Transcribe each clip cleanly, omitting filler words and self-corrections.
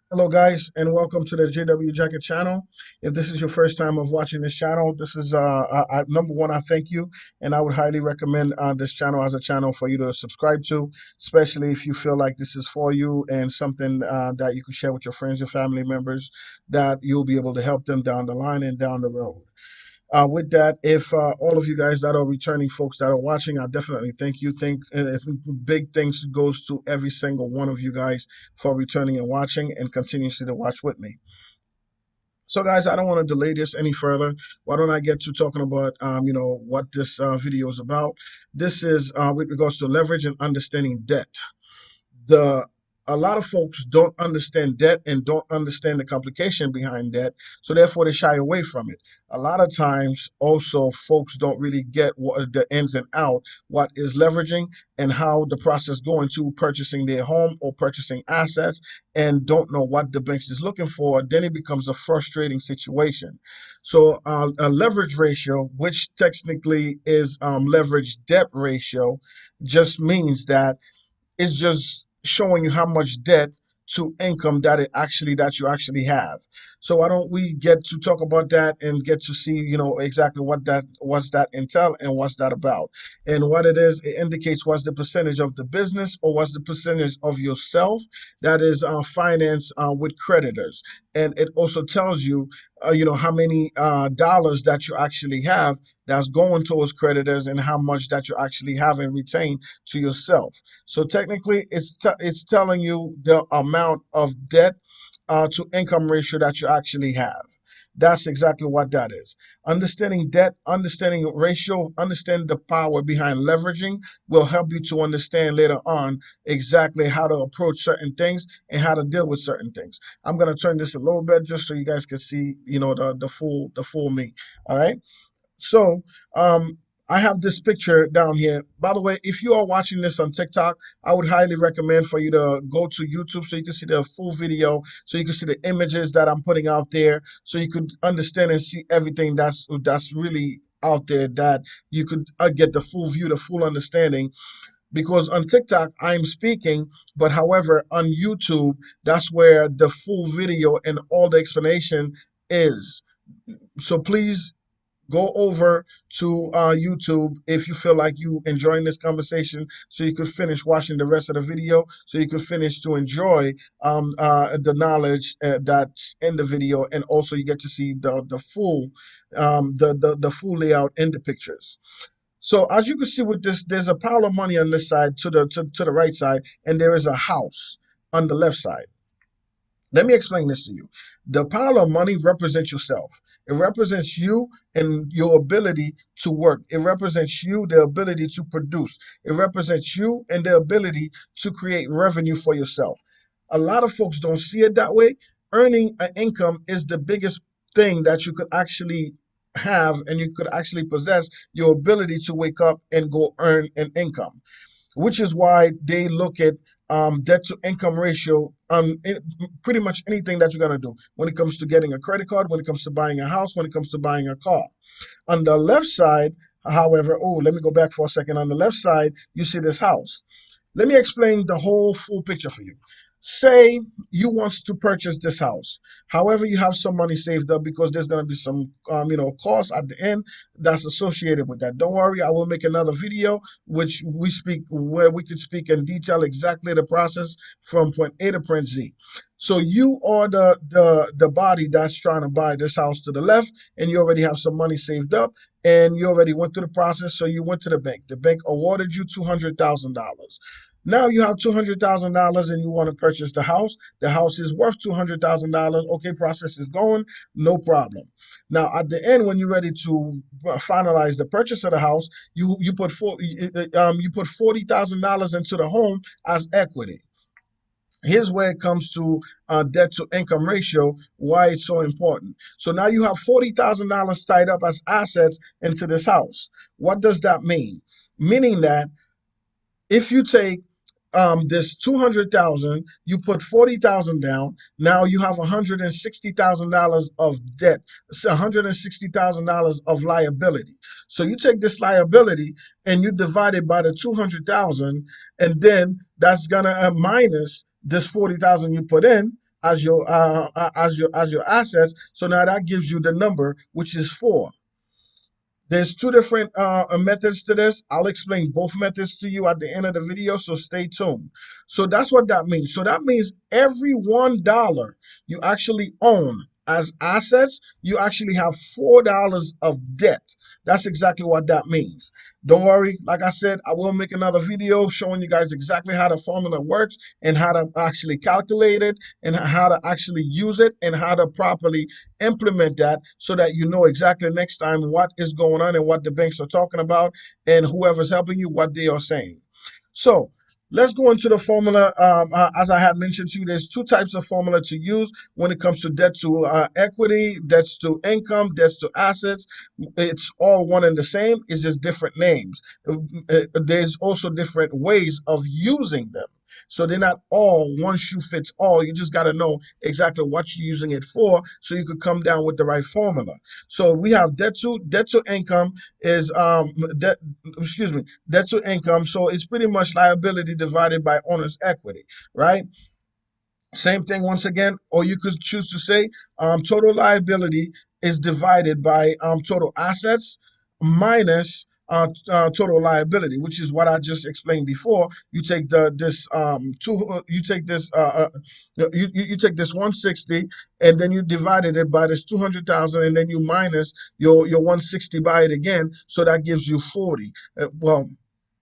Hello, guys, and welcome to the jwjacquet channel. If this is your first time of watching this channel, this is number one. I thank you, and I would highly recommend this channel as a channel for you to subscribe to, especially if you feel like this is for you and something that you can share with your friends, your family members, that you'll be able to help them down the line and down the road. With that, if all of you guys that are returning folks that are watching, I definitely thank you. Big thanks goes to every single one of you guys for returning and watching and continuously to watch with me. So, guys, I don't want to delay this any further. Why don't I get to talking about, what this video is about? This is with regards to leverage and understanding debt. the a lot of folks don't understand debt and don't understand the complication behind debt, so therefore they shy away from it. A lot of times also folks don't really get what the ins and out, what is leveraging and how the process going to purchasing their home or purchasing assets, and don't know what the bank is looking for. Then it becomes a frustrating situation. So a leverage ratio, which technically is leverage debt ratio, just means that it's just showing you how much debt to income that you actually have. So why don't we get to talk about that and get to see, exactly what's that entail and what's that about. And what it is, it indicates what's the percentage of the business or what's the percentage of yourself that is financed with creditors. And it also tells you, how many dollars that you actually have that's going towards creditors and how much that you actually have and retain to yourself. So technically, it's telling you the amount of debt to income ratio that you actually have. That's exactly what that is. Understanding debt, understanding ratio, understanding the power behind leveraging will help you to understand later on exactly how to approach certain things and how to deal with certain things. I'm gonna turn this a little bit just so you guys can see, the full me. All right. So, I have this picture down here. By the way, if you are watching this on TikTok, I would highly recommend for you to go to YouTube so you can see the full video, so you can see the images that I'm putting out there, so you could understand and see everything that's really out there, that you could get the full view, the full understanding. Because on TikTok, I'm speaking, but however, on YouTube, that's where the full video and all the explanation is. So please go over to YouTube if you feel like you enjoying this conversation, so you could finish watching the rest of the video, so you could finish to enjoy the knowledge that's in the video, and also you get to see the full the full layout in the pictures. So as you can see with this, there's a pile of money on this side to the right side, and there is a house on the left side. Let me explain this to you. The pile of money represents yourself. It represents you and your ability to work. It represents you, the ability to produce. It represents you and the ability to create revenue for yourself. A lot of folks don't see it that way. Earning an income is the biggest thing that you could actually have, and you could actually possess your ability to wake up and go earn an income, which is why they look at debt to income ratio on pretty much anything that you're going to do when it comes to getting a credit card, when it comes to buying a house, when it comes to buying a car. On the left side, however, oh, let me go back for a second. On the left side, you see this house. Let me explain the whole full picture for you. Say you want to purchase this house. However, you have some money saved up because there's going to be some, costs at the end that's associated with that. Don't worry, I will make another video which we speak where we could speak in detail exactly the process from point A to point Z. So you are the body that's trying to buy this house to the left, and you already have some money saved up, and you already went through the process. So you went to the bank. The bank awarded you $200,000. Now you have $200,000 and you want to purchase the house. The house is worth $200,000. Okay, process is going, no problem. Now at the end, when you're ready to finalize the purchase of the house, you put $40,000 into the home as equity. Here's where it comes to debt to income ratio, why it's so important. So now you have $40,000 tied up as assets into this house. What does that mean? Meaning that if you take this 200,000, you put 40,000 down. Now you have $160,000 of debt, $160,000 of liability. So you take this liability and you divide it by the 200,000, and then that's gonna minus this 40,000 you put in. as your assets. So now that gives you the number, which is 4. There's two different methods to this. I'll explain both methods to you at the end of the video, so stay tuned. So that's what that means. So that means every $1 you actually own as assets, you actually have $4 of debt. That's exactly what that means. Don't worry, like I said, I will make another video showing you guys exactly how the formula works and how to actually calculate it and how to actually use it and how to properly implement that so that you know exactly next time what is going on and what the banks are talking about and whoever's helping you, what they are saying. So let's go into the formula. As I had mentioned to you, there's two types of formula to use when it comes to debt to equity, debts to income, debts to assets. It's all one and the same. It's just different names. There's also different ways of using them. So they're not all one shoe fits all. You just got to know exactly what you're using it for so you could come down with the right formula. So we have debt to income is debt, excuse me, debt to income. So it's pretty much liability divided by owner's equity, right? Same thing once again, or you could choose to say total liability is divided by total assets minus total liability, which is what I just explained before. You take you take this you take this 160 and then you divided it by this 200,000 and then you minus your 160 by it again, so that gives you 40. Well,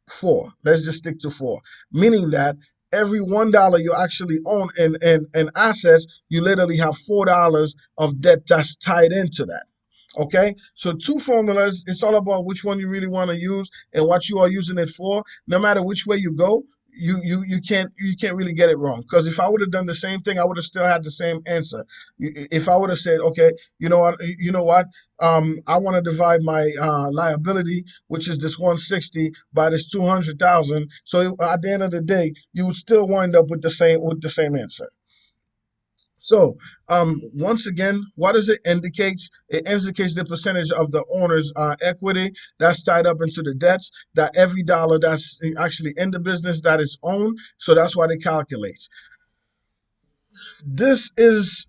4. Let's just stick to 4, meaning that every $1 you actually own in assets, you literally have $4 of debt that's tied into that. Okay, so two formulas. It's all about which one you really want to use and what you are using it for. No matter which way you go, you can't really get it wrong. Because if I would have done the same thing, I would have still had the same answer. If I would have said, okay, you know what, I want to divide my liability, which is this 160, by this 200,000. So at the end of the day, you would still wind up with the same answer. So, once again, what does it indicate? It indicates the percentage of the owner's equity that's tied up into the debts, that every dollar that's actually in the business that is owned. So that's what it calculates. This is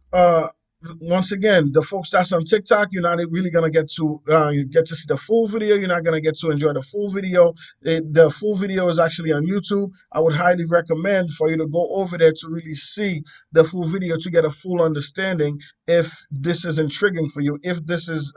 once again, the folks that's on TikTok, you're not really gonna get to see the full video. You're not gonna get to enjoy the full video. The full video is actually on YouTube. I would highly recommend for you to go over there to really see the full video to get a full understanding. If this is intriguing for you, if this is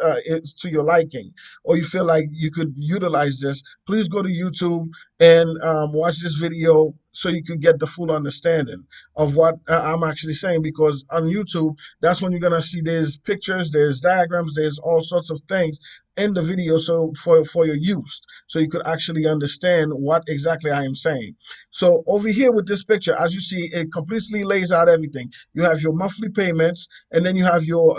to your liking, or you feel like you could utilize this, please go to YouTube and watch this video so you could get the full understanding of what I'm actually saying. Because on YouTube, that's when you're gonna see there's pictures, there's diagrams, there's all sorts of things in the video, so for your use, so you could actually understand what exactly I am saying. So over here with this picture, as you see, it completely lays out everything. You have your monthly payments, and then you have your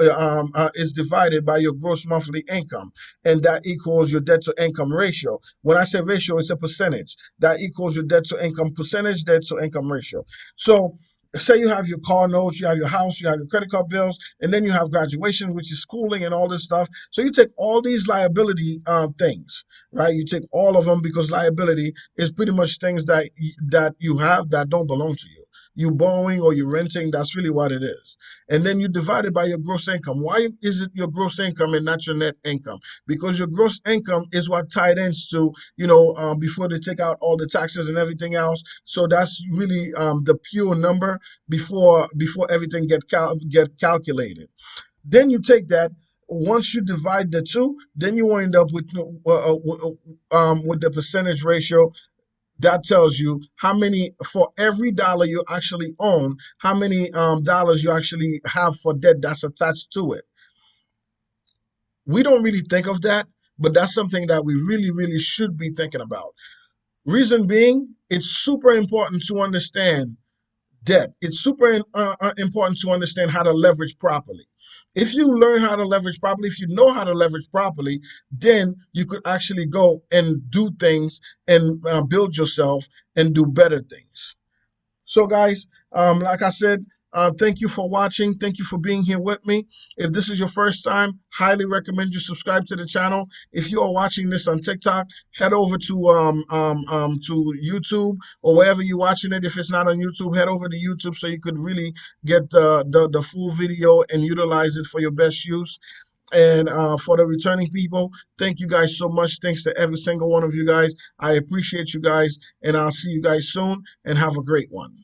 is divided by your gross monthly income, and that equals your debt to income ratio. When I say ratio, it's a percentage. That equals your debt to income percentage, debt to income ratio. So say you have your car notes, you have your house, you have your credit card bills, and then you have graduation, which is schooling and all this stuff. So you take all these liability things, right? You take all of them because liability is pretty much things that you have that don't belong to you. You borrowing or you renting, that's really what it is. And then you divide it by your gross income. Why is it your gross income and not your net income? Because your gross income is what tied into, before they take out all the taxes and everything else. So that's really the pure number before everything get calculated. Then you take that. Once you divide the two, then you wind up with the percentage ratio. That tells you how many, for every dollar you actually own, how many dollars you actually have for debt that's attached to it. We don't really think of that, but that's something that we really, really should be thinking about. Reason being, it's super important to understand debt. It's super important to understand how to leverage properly. If you learn how to leverage properly, if you know how to leverage properly, then you could actually go and do things and build yourself and do better things. So, guys, like I said, Thank you for watching. Thank you for being here with me. If this is your first time, highly recommend you subscribe to the channel. If you are watching this on TikTok, head over to YouTube or wherever you're watching it. If it's not on YouTube, head over to YouTube so you could really get the full video and utilize it for your best use. And for the returning people, thank you guys so much. Thanks to every single one of you guys. I appreciate you guys, and I'll see you guys soon. And have a great one.